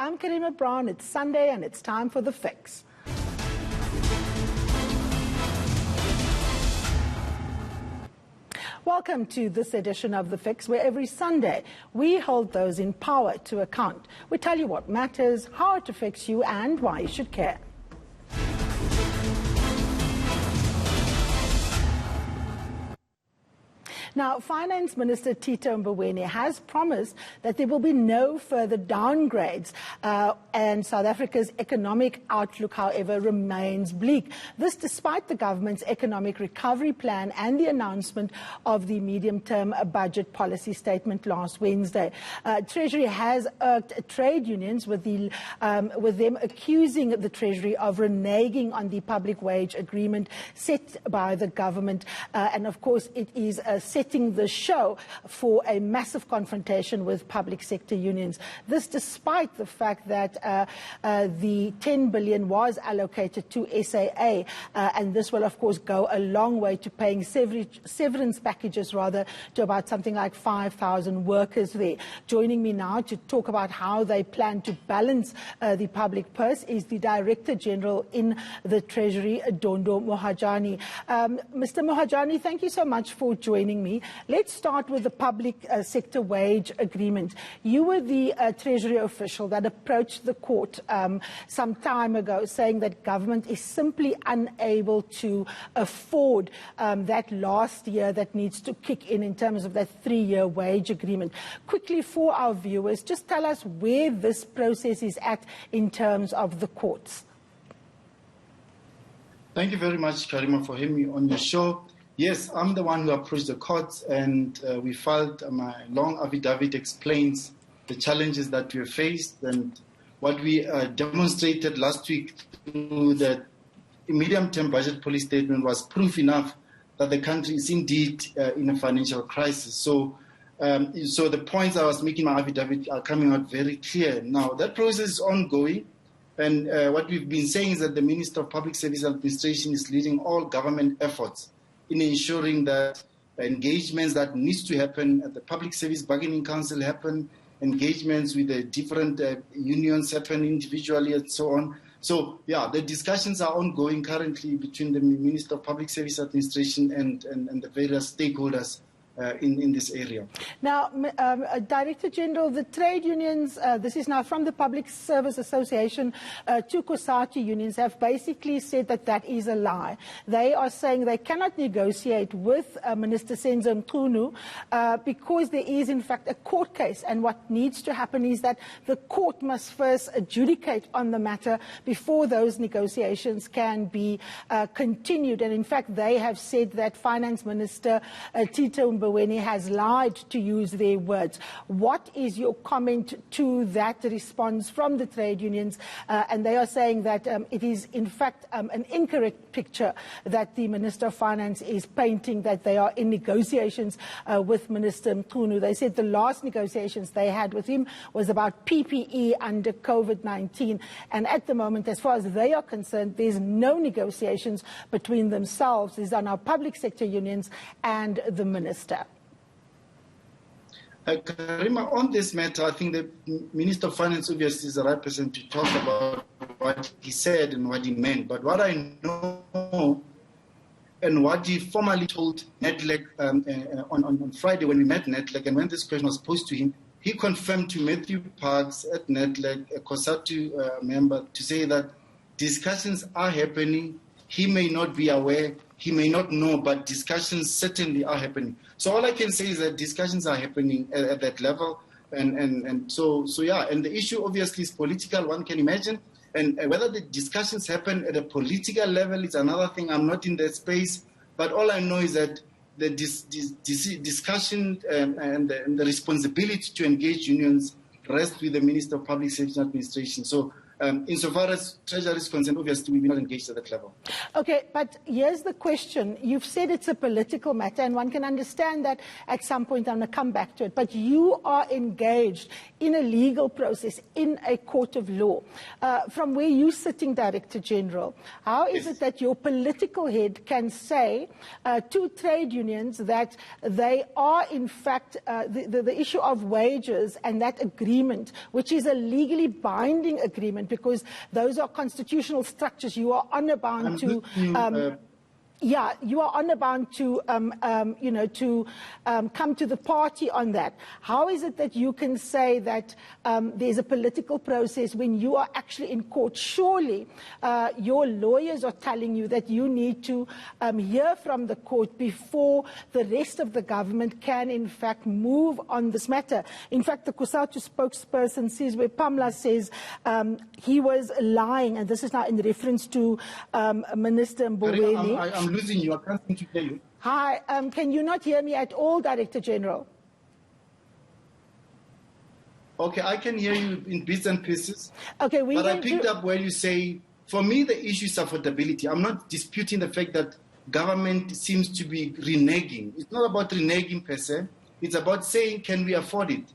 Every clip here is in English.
I'm Karima Brown. It's Sunday and it's time for The Fix. Welcome to this edition of The Fix, where every Sunday we hold those in power to account. We tell you what matters, how it affects you, and why you should care. Now, Finance Minister Tito Mboweni has promised that there will be no further downgrades, and South Africa's economic outlook, however, remains bleak. This despite the government's economic recovery plan and the announcement of the medium-term budget policy statement last Wednesday. Treasury has irked trade unions with them accusing the Treasury of reneging on the public wage agreement set by the government, and of course it is setting the show for a massive confrontation with public sector unions. This despite the fact that the 10 billion was allocated to SAA, and this will of course go a long way to paying severance packages to about something like 5,000 workers there. Joining me now to talk about how they plan to balance the public purse is the Director General in the Treasury, Dondo Mohajani. Mr. Mohajani, thank you so much for joining me. Let's start with the public sector wage agreement. You were the Treasury official that approached the court some time ago saying that government is simply unable to afford that last year that needs to kick in terms of that 3-year wage agreement. Quickly for our viewers, just tell us where this process is at in terms of the courts. Thank you very much, Karima, for having me on your show. Yes, I'm the one who approached the courts, and we filed my long affidavit explains the challenges that we have faced and what we demonstrated last week through the medium-term budget policy statement was proof enough that the country is indeed in a financial crisis. So the points I was making in my affidavit are coming out very clear. Now, that process is ongoing, and what we've been saying is that the Minister of Public Service Administration is leading all government efforts in ensuring that engagements that needs to happen at the Public Service Bargaining Council happen, engagements with the different unions happen individually and so on. So, yeah, the discussions are ongoing currently between the Minister of Public Service Administration and the various stakeholders in this area. Now, Director General, the trade unions, this is now from the Public Service Association to COSATU unions, have basically said that that is a lie. They are saying they cannot negotiate with Minister Senzo Mchunu because there is in fact a court case, and what needs to happen is that the court must first adjudicate on the matter before those negotiations can be continued. And in fact, they have said that Finance Minister Tito Mboweni has lied, to use their words. What is your comment to that response from the trade unions? And they are saying that it is in fact an incorrect picture that the Minister of Finance is painting, that they are in negotiations with Minister Mchunu. They said the last negotiations they had with him was about PPE under COVID-19. And at the moment, as far as they are concerned, there's no negotiations between themselves. These are now public sector unions and the Minister. Karima, on this matter, I think the Minister of Finance obviously is the right person to talk about what he said and what he meant. But what I know and what he formally told Netlec on Friday when we met Netlec, and when this question was posed to him, he confirmed to Matthew Parks at Netlec, a COSATU member, to say that discussions are happening. He may not be aware, he may not know, but discussions certainly are happening. So all I can say is that discussions are happening at that level. And so yeah, and the issue obviously is political, one can imagine. And whether the discussions happen at a political level is another thing. I'm not in that space. But all I know is that the discussion and the responsibility to engage unions rests with the Minister of Public Service Administration. So insofar as Treasury is concerned, obviously we will not engage at that level. Okay, but here's the question. You've said it's a political matter, and one can understand that at some point. I'm going to come back to it. But you are engaged in a legal process, in a court of law. From where you're sitting, Director General, how is it that your political head can say to trade unions that they are, in fact, the issue of wages and that agreement, which is a legally binding agreement because those are constitutional structures, you are honor bound to... Yeah, you are honor bound to, come to the party on that. How is it that you can say that there's a political process when you are actually in court? Surely your lawyers are telling you that you need to hear from the court before the rest of the government can, in fact, move on this matter. In fact, the COSATU spokesperson says, where Pamela says he was lying, and this is now in reference to Minister Mboweni. I'm losing you. I can't seem to hear you. Hi, can you not hear me at all, Director General? Okay, I can hear you in bits and pieces. Okay, but I picked up where you say, for me, the issue is affordability. I'm not disputing the fact that government seems to be reneging. It's not about reneging per se. It's about saying, can we afford it?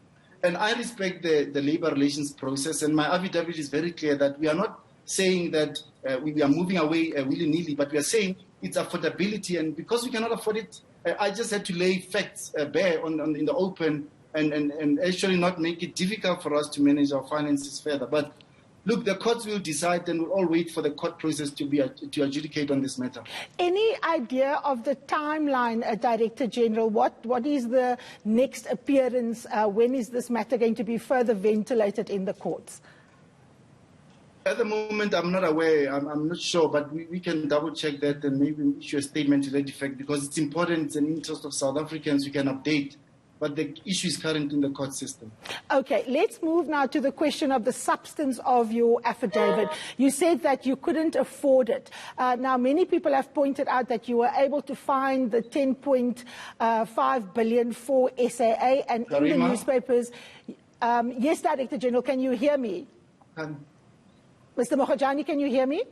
And I respect the labor relations process, and my affidavit is very clear that we are not saying that we are moving away willy-nilly, but we are saying it's affordability, and because we cannot afford it, I just had to lay facts bare in the open and actually not make it difficult for us to manage our finances further. But look, the courts will decide, and we'll all wait for the court process to adjudicate on this matter. Any idea of the timeline, Director General? What is the next appearance? When is this matter going to be further ventilated in the courts? At the moment, I'm not aware. I'm not sure, but we can double-check that and maybe issue a statement to that effect because it's important. It's an interest of South Africans. We can update. But the issue is current in the court system. Okay, let's move now to the question of the substance of your affidavit. You said that you couldn't afford it. Now, many people have pointed out that you were able to find the 10.5 billion for SAA, and in the newspapers... yes, Director General, can you hear me? Mr. Mohajani, can you hear me?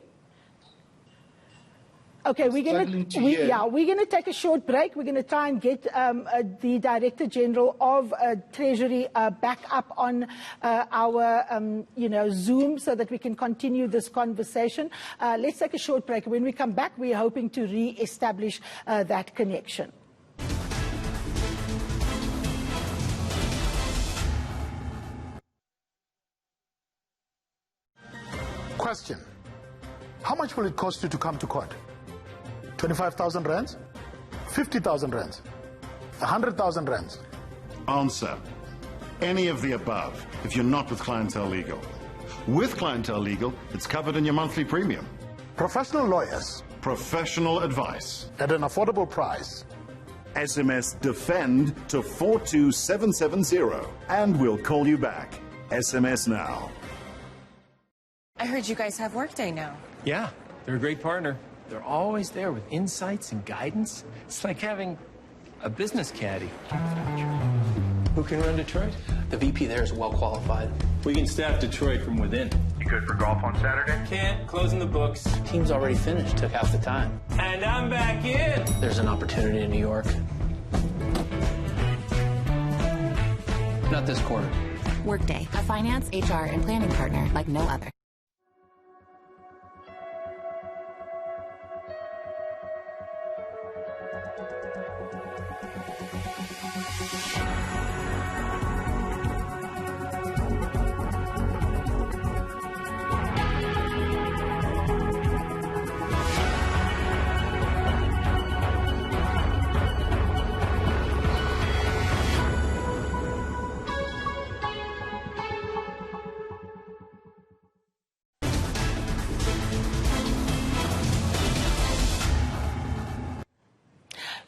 Okay, we're going to take a short break. We're going to try and get the Director General of Treasury back up on our, Zoom so that we can continue this conversation. Let's take a short break. When we come back, we're hoping to re-establish that connection. Question: how much will it cost you to come to court? 25,000 rands? 50,000 rands? 100,000 rands? Answer: any of the above, if you're not with Clientele Legal. With Clientele Legal, it's covered in your monthly premium. Professional lawyers. Professional advice. At an affordable price. SMS DEFEND to 42770 and we'll call you back. SMS now. I heard you guys have Workday now. Yeah, they're a great partner. They're always there with insights and guidance. It's like having a business caddy. Who can run Detroit? The VP there is well qualified. We can staff Detroit from within. You good for golf on Saturday? Can't. Closing the books. Team's already finished. Took half the time. And I'm back in. There's an opportunity in New York. Not this quarter. Workday, a finance, HR, and planning partner like no other.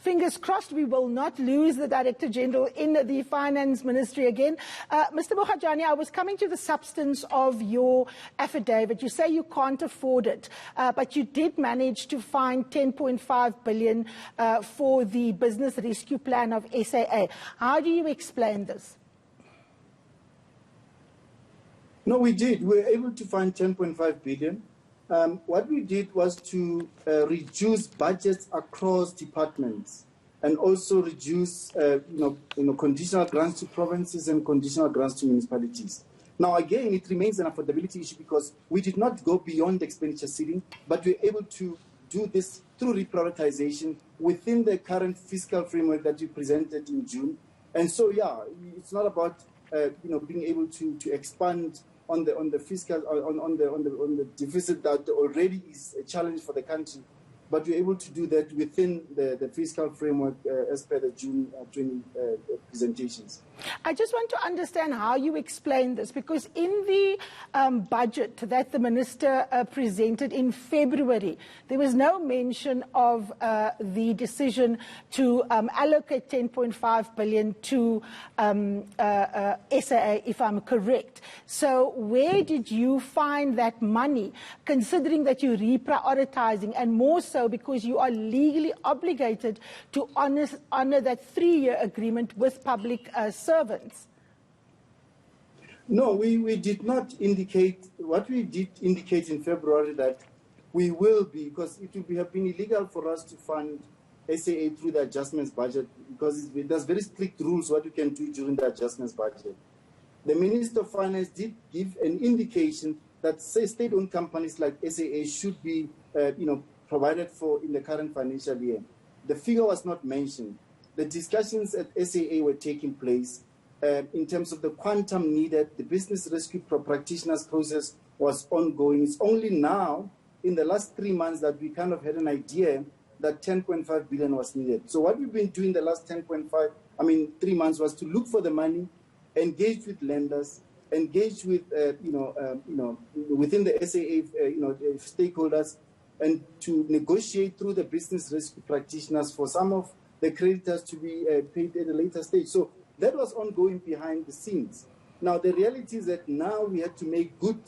Fingers crossed we will not lose the Director General in the Finance Ministry again. Mr. Mohajani, I was coming to the substance of your affidavit. You say you can't afford it, but you did manage to find 10.5 billion for the business rescue plan of SAA. How do you explain this? No, we did. We were able to find 10.5 billion. What we did was to reduce budgets across departments. and also reduce conditional grants to provinces and conditional grants to municipalities. Now, again, it remains an affordability issue because we did not go beyond expenditure ceiling, but we're able to do this through reprioritization within the current fiscal framework that we presented in June. And so, yeah, it's not about being able to expand on the fiscal on the deficit that already is a challenge for the country, but we're able to do that within the fiscal framework as per the June 20 presentations. I just want to understand how you explain this, because in the budget that the minister presented in February, there was no mention of the decision to allocate 10.5 billion to SAA, if I'm correct. So where did you find that money, considering that you're reprioritizing, and more so because you are legally obligated to honor that 3-year agreement with public servants? No, we did not indicate. What we did indicate in February that we will be, because it would have been illegal for us to fund SAA through the adjustments budget, because there's very strict rules what you can do during the adjustments budget. The Minister of Finance did give an indication that, say, state-owned companies like SAA should be, provided for in the current financial year. The figure was not mentioned. The discussions at SAA were taking place in terms of the quantum needed. The business rescue practitioners process was ongoing. It's only now, in the last 3 months, that we kind of had an idea that 10.5 billion was needed. So what we've been doing the last 3 months was to look for the money, engage with lenders, engage with, within the SAA, stakeholders, and to negotiate through the business rescue practitioners for some of the creditors to be paid at a later stage. So that was ongoing behind the scenes. Now, the reality is that now we had to make good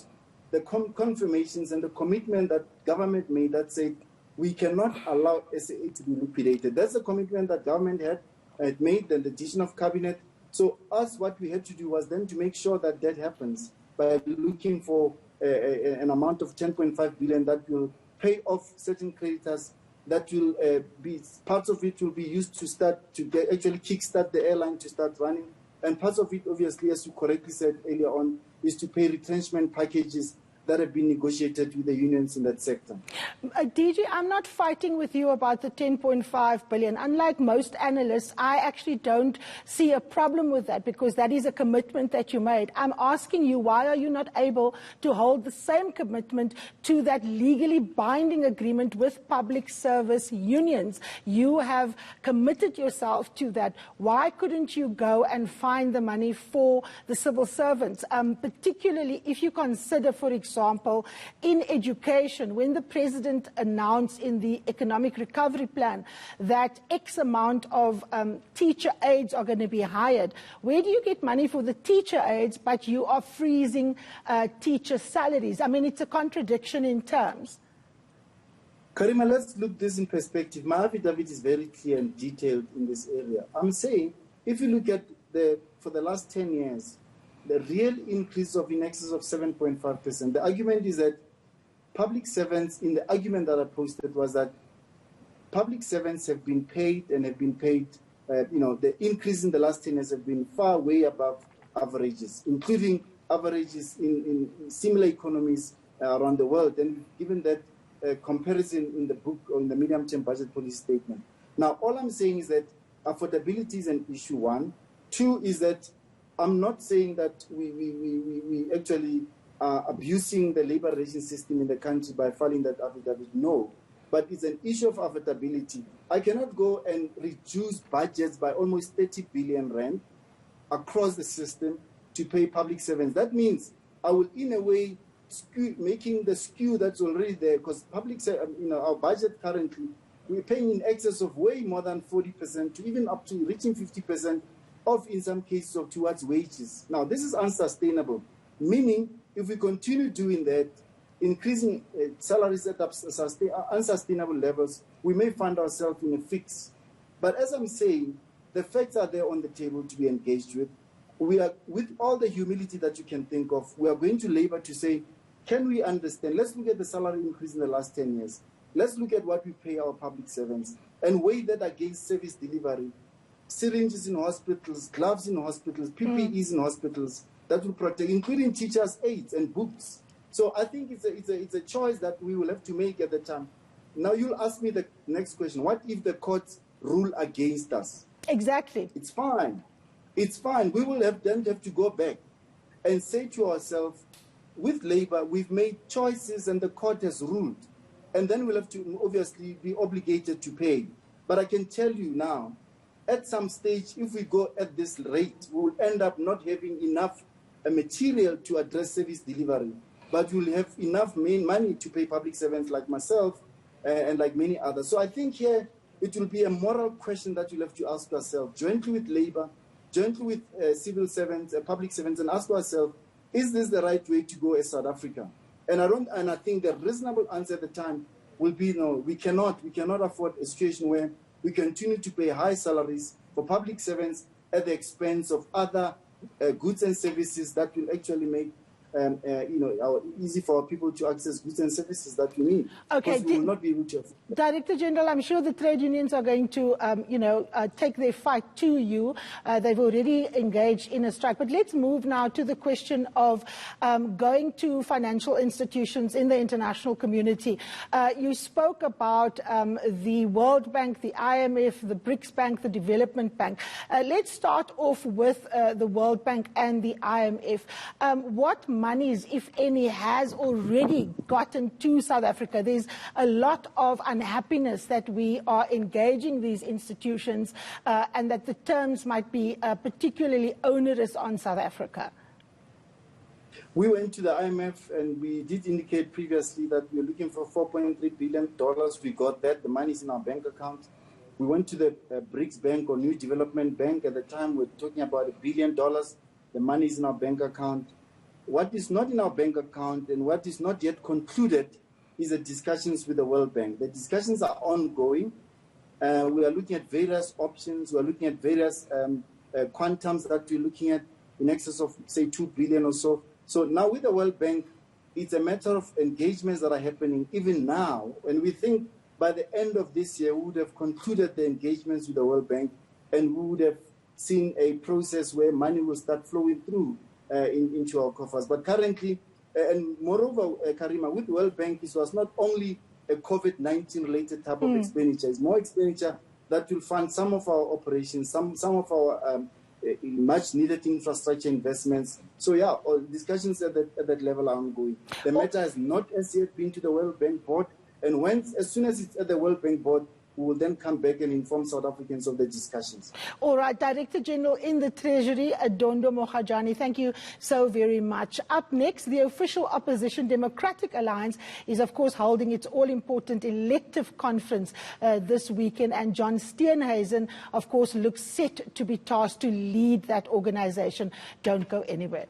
the confirmations and the commitment that government made that said we cannot allow SAA to be liquidated. That's the commitment that government had made, and the decision of cabinet. So what we had to do was then to make sure that that happens by looking for an amount of 10.5 billion that will pay off certain creditors, that will be, parts of it will be used to actually kickstart the airline to start running. And parts of it, obviously, as you correctly said earlier on, is to pay retrenchment packages that have been negotiated with the unions in that sector. DG, I'm not fighting with you about the 10.5 billion. Unlike most analysts, I actually don't see a problem with that, because that is a commitment that you made. I'm asking you, why are you not able to hold the same commitment to that legally binding agreement with public service unions? You have committed yourself to that. Why couldn't you go and find the money for the civil servants? Particularly if you consider, for example, in education, when the president announced in the economic recovery plan that X amount of teacher aides are going to be hired, where do you get money for the teacher aides, but you are freezing teacher salaries? I mean, it's a contradiction in terms. Karima, let's look this in perspective. My affidavit is very clear and detailed in this area. I'm saying, if you look at for the last 10 years, the real increase of in excess of 7.5%. The argument is that public servants, in the argument that I posted, was that public servants have been paid and have been paid, the increase in the last 10 years have been far way above averages, including averages in similar economies around the world. And given that comparison in the book on the medium-term budget policy statement. Now, all I'm saying is that affordability is an issue, one. Two is that I'm not saying that we actually are abusing the labor relations system in the country by filing that affidavit. No, but it's an issue of affordability. I cannot go and reduce budgets by almost 30 billion rand across the system to pay public servants. That means I will, in a way, making the skew that's already there, because our budget currently, we're paying in excess of way more than 40% to even up to reaching 50% of, in some cases, of towards wages. Now, this is unsustainable, meaning if we continue doing that, increasing salaries at unsustainable levels, we may find ourselves in a fix. But as I'm saying, the facts are there on the table to be engaged with. We are, with all the humility that you can think of, we are going to labor to say, can we understand? Let's look at the salary increase in the last 10 years. let's look at what we pay our public servants and weigh that against service delivery. Syringes in hospitals, gloves in hospitals, PPEs in hospitals that will protect, including teachers' aids and books. So I think it's a choice that we will have to make at the time. Now you'll ask me the next question. What if the courts rule against us? Exactly. It's fine. It's fine. We will then have to go back and say to ourselves, with Labour, we've made choices and the court has ruled. And then we'll have to obviously be obligated to pay. But I can tell you now, at some stage, if we go at this rate, we will end up not having enough material to address service delivery. But we'll have enough money to pay public servants like myself and like many others. So I think here it will be a moral question that you'll have to ask yourself, jointly with Labour, jointly with civil servants, public servants, and ask ourselves, is this the right way to go as South Africa? And I think the reasonable answer at the time will be no. We cannot afford a situation where we continue to pay high salaries for public servants at the expense of other goods and services that will actually make easy for people to access goods and services that we need. Okay, we will not be able to. Director General, I'm sure the trade unions are going to, take their fight to you. They've already engaged in a strike. But let's move now to the question of going to financial institutions in the international community. You spoke about the World Bank, the IMF, the BRICS Bank, the Development Bank. Let's start off with the World Bank and the IMF. What monies, if any, has already gotten to South Africa? There's a lot of unhappiness that we are engaging these institutions and that the terms might be particularly onerous on South Africa. We went to the IMF and we did indicate previously that we were looking for $4.3 billion. We got that. The money is in our bank account. We went to the BRICS Bank or New Development Bank. At the time, we were talking about $1 billion. The money is in our bank account. What is not in our bank account and what is not yet concluded is the discussions with the World Bank. The discussions are ongoing. We are looking at various options. We are looking at various quantums that we're looking at in excess of, say, 2 billion or so. So now with the World Bank, it's a matter of engagements that are happening even now. And we think by the end of this year, we would have concluded the engagements with the World Bank and we would have seen a process where money will start flowing through into our coffers. But currently, and moreover, Karima, with the World Bank, it was not only a COVID-19 related type of expenditure. It's more expenditure that will fund some of our operations, some of our much needed infrastructure investments. So yeah, all discussions at that level are ongoing. The matter has not as yet been to the World Bank board, and as soon as it's at the World Bank board, we will then come back and inform South Africans of the discussions. All right, Director General in the Treasury, Adondo Mohajani, thank you so very much. Up next, the official opposition Democratic Alliance is, of course, holding its all-important elective conference this weekend, and John Steenhuisen, of course, looks set to be tasked to lead that organization. Don't go anywhere.